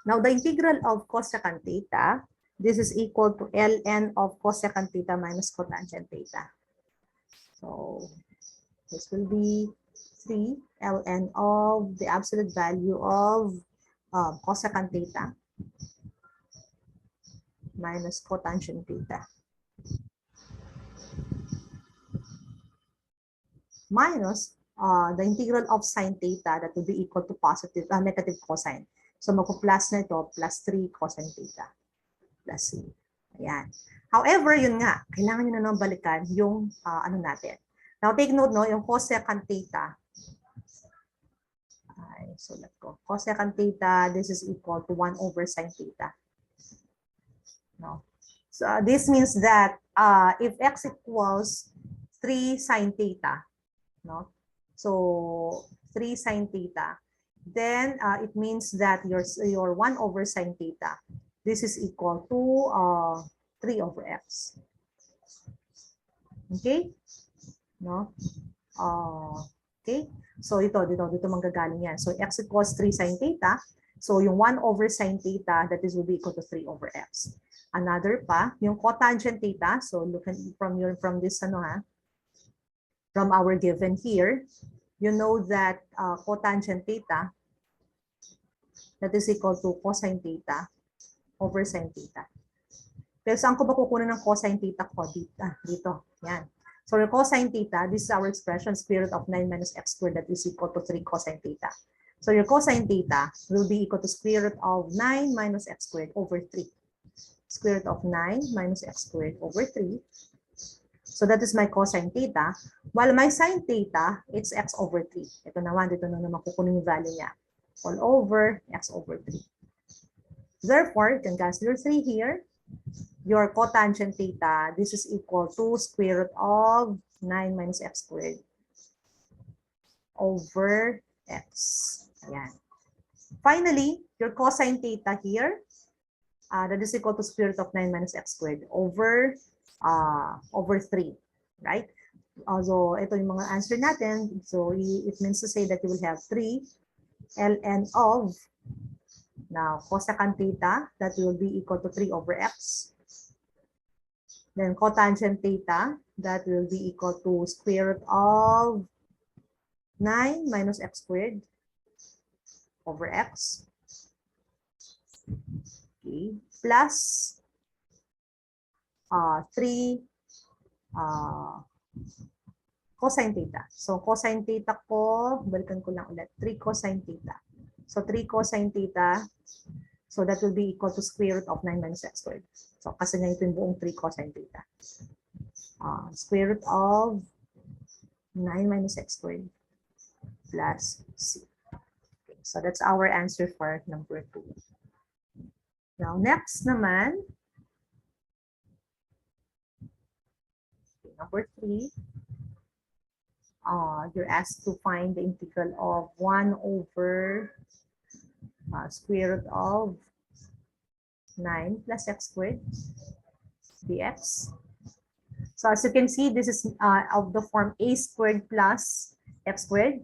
Now, the integral of cosecant theta, this is equal to ln of cosecant theta minus cotangent theta. So, this will be 3 ln of the absolute value of cosecant theta minus cotangent theta minus the integral of sine theta, that will be equal to negative cosine. So magpo-plus na ito, plus 3 cosine theta plus c. Ayan. However, yun nga, kailangan nyo na nang balikan yung ano natin. Now, take note, no, yung cosecant theta. Ay, sulat ko. Cosecant theta, this is equal to 1 over sine theta. No? So, this means that if x equals 3 sine theta, no? So, 3 sine theta, then it means that your 1 over sine theta, this is equal to 3 over x. Okay? No? Okay? So, dito manggagaling yan. So, x equals 3 sine theta. So, yung 1 over sine theta, that is will be equal to 3 over x. Another pa, yung cotangent theta. So, look at from this, from our given here, you know that cotangent theta, that is equal to cosine theta over sine theta. Pero saan ko ba kukunin ng cosine theta ko? Dito. Yan. So your cosine theta, this is our expression, square root of 9 minus x squared, that is equal to 3 cosine theta. So your cosine theta will be equal to square root of 9 minus x squared over 3. Square root of 9 minus x squared over 3. So that is my cosine theta. While my sine theta, it's x over 3. Ito naman, dito na naman kukunin yung value niya. All over x over 3. Therefore, you can consider 3 here. Your cotangent theta, this is equal to square root of 9 minus x squared over x. Ayan. Finally, your cosine theta here, that is equal to square root of 9 minus x squared over 3, right? So, ito yung mga answer natin. So, it means to say that you will have 3 ln of, now, cosecant theta, that will be equal to 3 over x. Then cotangent theta, that will be equal to square root of 9 minus x squared over x. Okay. Plus 3 cosine theta. So cosine theta ko, balikan ko lang ulit, 3 cosine theta. So 3 cosine theta, so that will be equal to square root of 9 minus x squared. So kasi nga ito yung buong 3 cosine theta. Square root of 9 minus x squared plus c. Okay, so that's our answer for number 2. Now next naman, number 3, you're asked to find the integral of 1 over square root of 9 plus x squared dx. So as you can see, this is of the form a squared plus x squared.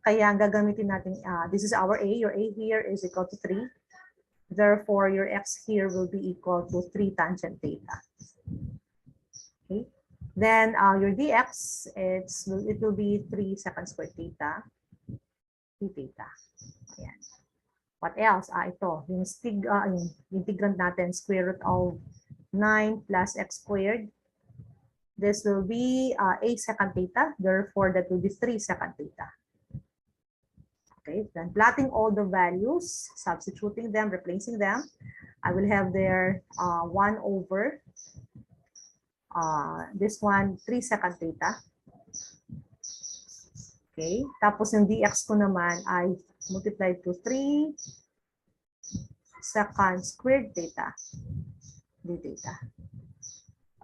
Kaya gagamitin natin, this is our a. Your a here is equal to 3. Therefore, your x here will be equal to 3 tangent theta. Okay. Then your dx, it will be 3 secant squared theta, d theta. Ayan. What else? Ito, yung integrand natin, square root of 9 plus x squared. This will be a secant theta. Therefore, that will be 3 secant theta. Okay, then plotting all the values, substituting them, replacing them, I will have there 1 over this one, 3 secant theta. Okay, tapos yung dx ko naman ay multiplied to 3 secant squared theta, d theta.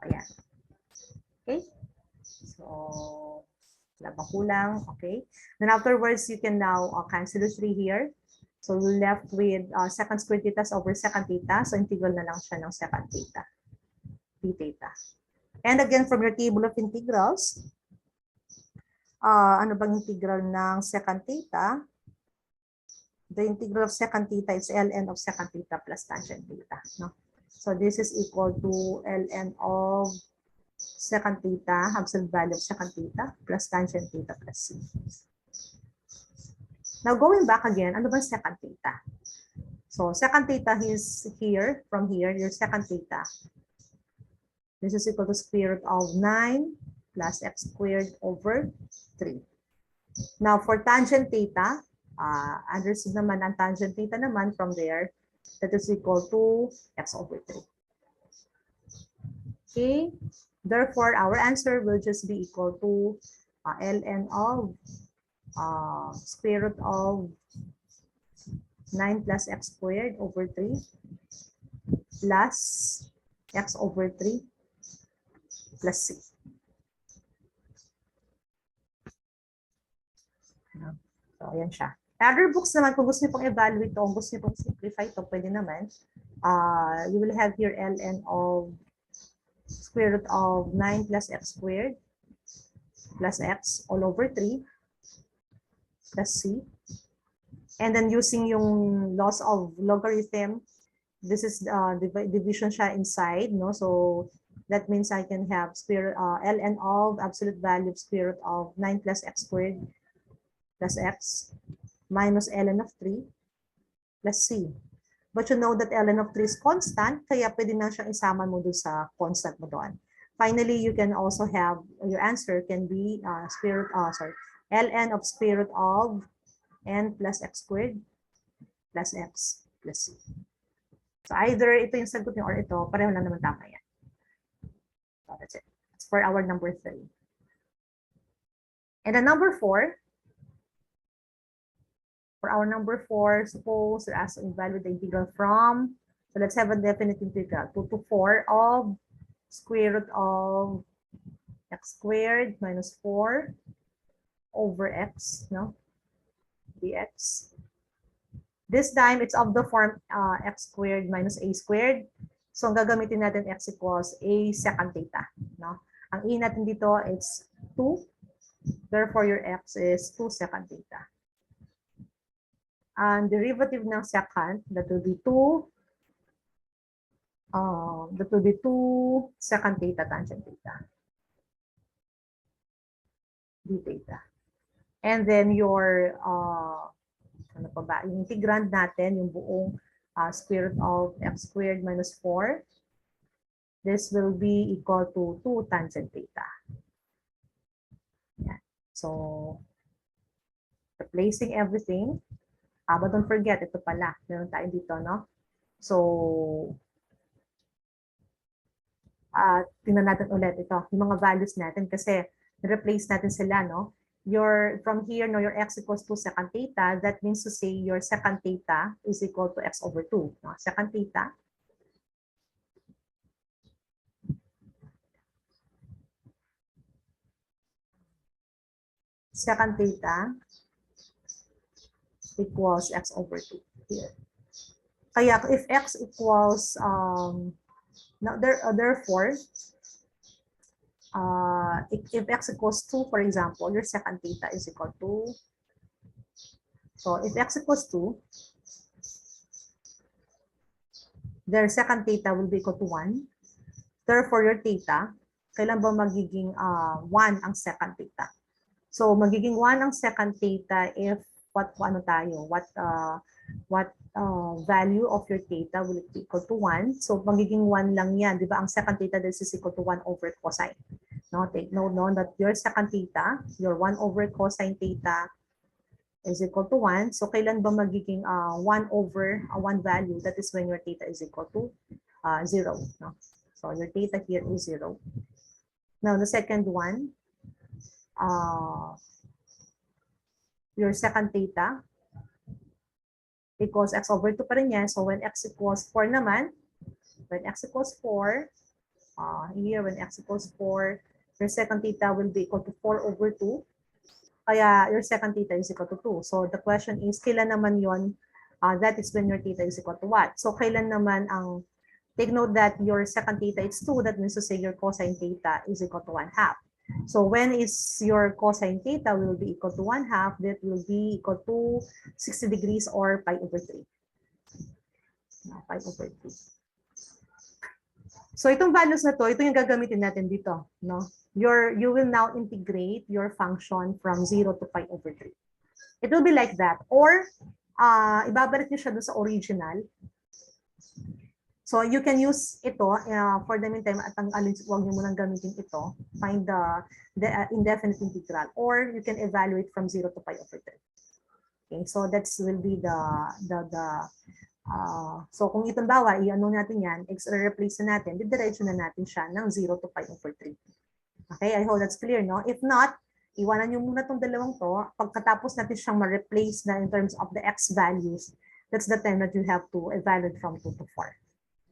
Ayan. Okay, so labang kulang. Okay, then afterwards you can now cancel the 3 here. So we're left with secant squared theta over secant theta. So integral na lang siya ng secant theta, d theta. And again, from your table of integrals, ano bang integral ng secant theta? the integral of secant theta is ln of secant theta plus tangent theta. No? So this is equal to ln of secant theta, absolute value of secant theta plus tangent theta plus c. Now going back again, ano ba secant theta? So secant theta is here, from here, your secant theta. This is equal to square root of 9 plus x squared over 3. Now for tangent theta, understood naman ang tangent theta naman from there, that is equal to x over 3. Okay, therefore our answer will just be equal to ln of square root of 9 plus x squared over 3 plus x over 3 plus c. So, ayan siya. Other books naman, kung gusto niyo pong evaluate ito, kung gusto niyo pong simplify ito, pwede naman. You will have here ln of square root of 9 plus x squared plus x all over 3 plus c. And then using yung laws of logarithm, this is division siya inside, no? So that means I can have ln of absolute value of square root of 9 plus x squared plus x minus ln of 3 plus c. But you know that ln of 3 is constant, kaya pwede na siyang isama mo doon sa constant mo doon. Finally, you can also have, your answer can be ln of square root of n plus x squared plus x plus c. So either ito yung sagot niyo or ito, pareho lang naman tama yan. So that's it. That's for our number 3. And then number 4, for our number 4, suppose you're asked to evaluate the integral from, so let's have a definite integral, 2 to 4 of square root of x squared minus 4 over x, no? Dx. This time, it's of the form x squared minus a squared. So, ang gagamitin natin x equals a secant theta, no? Ang e natin dito, it's 2. Therefore, your x is 2 secant theta. And derivative ng secant, that will be 2 secant theta tangent theta d theta. And then your ano pa ba, yung integrand natin, yung buong square root of x squared minus 4, this will be equal to 2 tangent theta. Yeah. So replacing everything. But don't forget, ito pala, meron tayo dito, no? So, tingnan natin ulit ito, yung mga values natin kasi replace natin sila, no? From here, no, your x equals to secant theta, that means to say your secant theta is equal to x over 2. No? Secant theta equals x over 2 here. Kaya if x equals, therefore, if x equals 2, for example, your secant theta is equal to, so if x equals 2, their secant theta will be equal to 1. Therefore, your theta, kailan ba magiging 1 ang secant theta? So, magiging 1 ang secant theta if what value of your theta will be equal to 1. So, magiging 1 lang yan. Di ba? Ang secant theta this is equal to 1 over cosine. No, take note no, that your secant theta, your 1 over cosine theta is equal to 1. So, kailan ba magiging 1 over 1 value? That is when your theta is equal to 0. No? So, your theta here is 0. Now, the second one, your secant theta equals x over 2 pa rin yan. So, when x equals 4 naman, when x equals 4, here, when x equals 4, your secant theta will be equal to 4 over 2. Kaya, your secant theta is equal to 2. So, the question is, kailan naman yon? That is when your theta is equal to what? So, kailan naman take note that your secant theta is 2. That means to say your cosine theta is equal to 1/2. So when is your cosine theta will be equal to 1/2, that will be equal to 60 degrees or pi over 3. Pi over 3. So itong values na to, ito yung gagamitin natin dito, no? You will now integrate your function from 0 to pi over 3. It will be like that. Or ibabalik niyo siya doon sa original. So you can use ito for the meantime at huwag niyo munang gamitin ito. Find the indefinite integral, or you can evaluate from 0 to pi over 3. Okay, so that will be so kung itong bawa, i-ano natin yan, replace na natin, didiretso na natin siya ng 0 to pi over 3. Okay, I hope that's clear, no? If not, iwanan nyo muna itong dalawang to. Pagkatapos natin siyang ma-replace na in terms of the x values, that's the time that you have to evaluate from 2 to 4.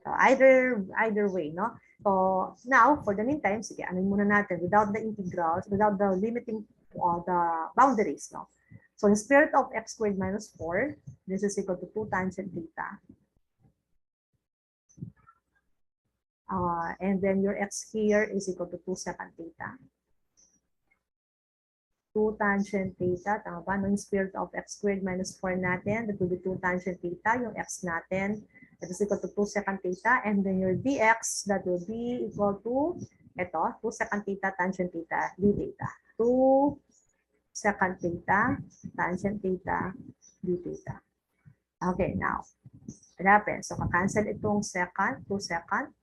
So either way, no? So now, for the meantime, sige, ano muna natin, without the integrals, without the limiting the boundaries, no? So in spirit of x squared minus 4, this is equal to 2 tangent theta. And then your x here is equal to 2 secant theta. 2 tangent theta, tama ba? No, in spirit of x squared minus 4 natin, that will be 2 tangent theta, yung x natin, that is equal to 2 secant theta, and then your dx, that will be equal to, ito, 2 secant theta, tangent theta, d theta. 2 secant theta, tangent theta, d theta. Okay, now, what happens? So, cancel itong secant, 2 secant,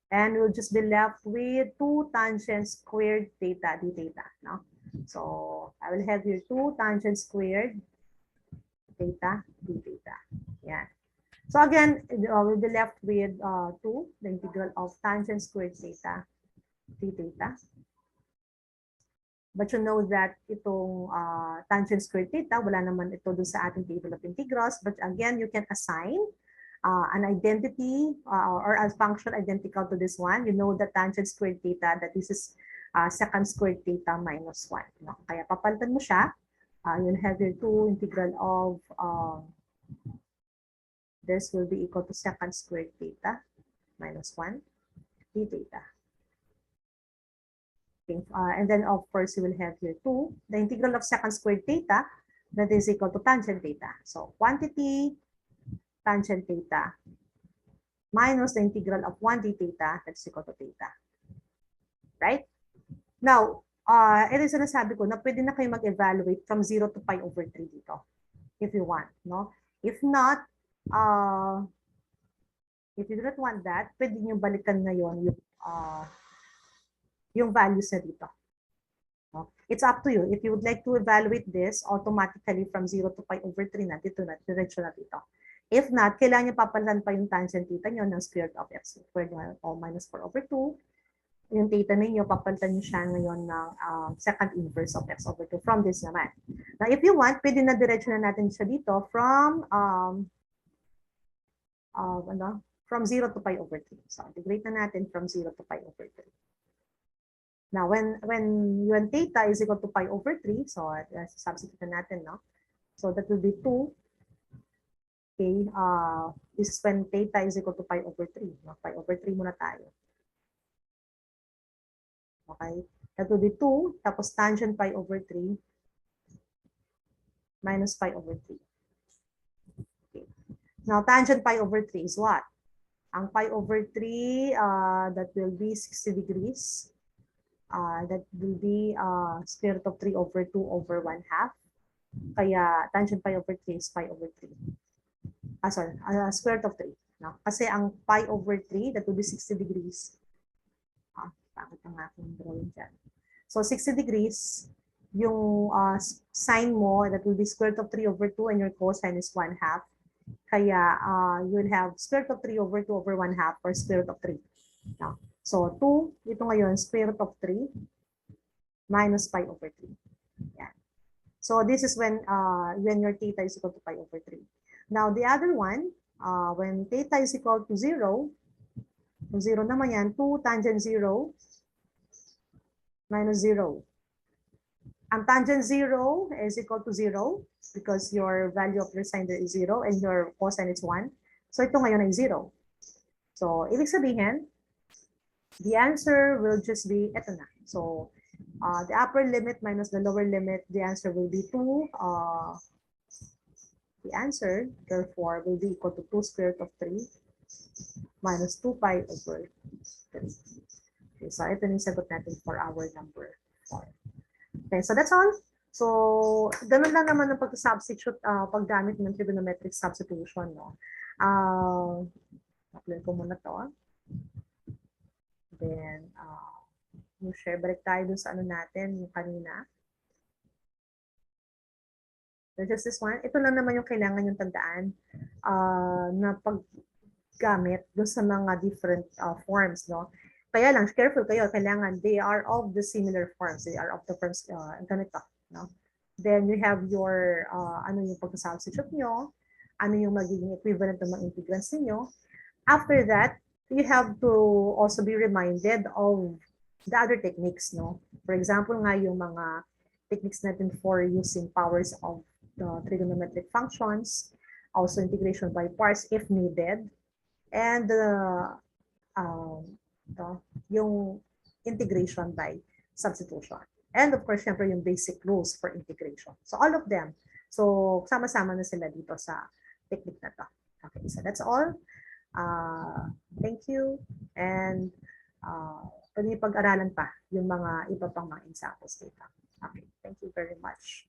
and we'll just be left with 2 tangent squared theta, d theta, no? So I will have here 2 tangent squared theta d theta. Yeah. So again, we'll be left with 2, the integral of tangent squared theta d theta. But you know that itong tangent squared theta, wala naman ito dun sa ating table of integrals. But again, you can assign an identity or a function identical to this one. You know the tangent squared theta, that this is secant squared theta minus 1. No? Kaya papalitan mo siya. You'll have your 2 integral of this will be equal to secant squared theta minus 1 d theta. Okay. And then of course you will have here 2, the integral of secant squared theta, that is equal to tangent theta. So quantity tangent theta minus the integral of 1 d theta, that's equal to theta. Right? Now, it is sinasabi ko na pwede na kayo mag-evaluate from 0 to pi over 3 dito, if you want, no? If not, if you do not want that, pwede nyo balikan ngayon yung values na dito. No? It's up to you. If you would like to evaluate this automatically from 0 to pi over 3 na, dito na, diretso na dito. If not, kailangan nyo papalitan pa yung tangent theta nyo ng square root of x squared o minus 4 over 2. Yung theta ninyo, papalitan nyo siya ngayon ng secant inverse of x over 2 from this naman. Now, if you want, pwede na diretso na natin siya dito from from 0 to pi over 3. So, integrate na natin from 0 to pi over 3. Now, when theta is equal to pi over 3, so substitute na natin, no? So, that will be 2. Okay, this is when theta is equal to pi over 3. No? Pi over 3 muna tayo. Okay, that will be 2, tapos tangent pi over 3 minus pi over 3. Okay. Now, tangent pi over 3 is what? Ang pi over 3, that will be 60 degrees. That will be square root of 3 over 2 over 1/2. Kaya tangent pi over 3 is pi over 3. Square root of 3. No? Kasi ang pi over 3, that will be 60 degrees. Bakit ang aking drawing dyan? So, 60 degrees, yung sine mo, that will be square root of 3 over 2, and your cosine is 1/2. Kaya, you'll have square root of 3 over 2 over 1/2 or square root of 3. No? So, 2, ito ngayon, square root of 3 minus pi over 3. Yan. So, this is when your theta is equal to pi over 3. Now, the other one, when theta is equal to 0, 0 naman yan, 2 tangent 0 minus 0. Ang tangent 0 is equal to 0 because your value of your sine there is 0 and your cosine is 1. So ito ngayon ay 0. So ibig sabihin, the answer will just be ito na. So The upper limit minus the lower limit, the answer will be 2. The answer, therefore, will be equal to 2 square root of 3 minus 2 pi over 3. Okay, so ito yung sagot natin for our number 4. Okay, so that's all. So, ganun lang naman ang pag-substitute, paggamit ng trigonometric substitution, no? Upload ko muna to. Then, yung share, balik tayo dun sa ano natin, yung kanina. So, just this one. Ito lang naman yung kailangan yung tandaan na paggamit dun sa mga different forms, no? Kaya lang, careful kayo, kailangan, they are of the similar forms. They are of the forms, ganito, no? Then you have your, ano yung pag-substitute nyo, ano yung magiging equivalent ng mga integrants ninyo. After that, you have to also be reminded of the other techniques, no? For example nga, yung mga techniques natin for using powers of the trigonometric functions, also integration by parts if needed, and yung integration by substitution. And of course, syempre yung basic rules for integration. So all of them. So sama-sama na sila dito sa technique na to. Okay, so that's all. Thank you. And pwede pag-aralan pa yung mga iba pang mga examples dito. Okay, thank you very much.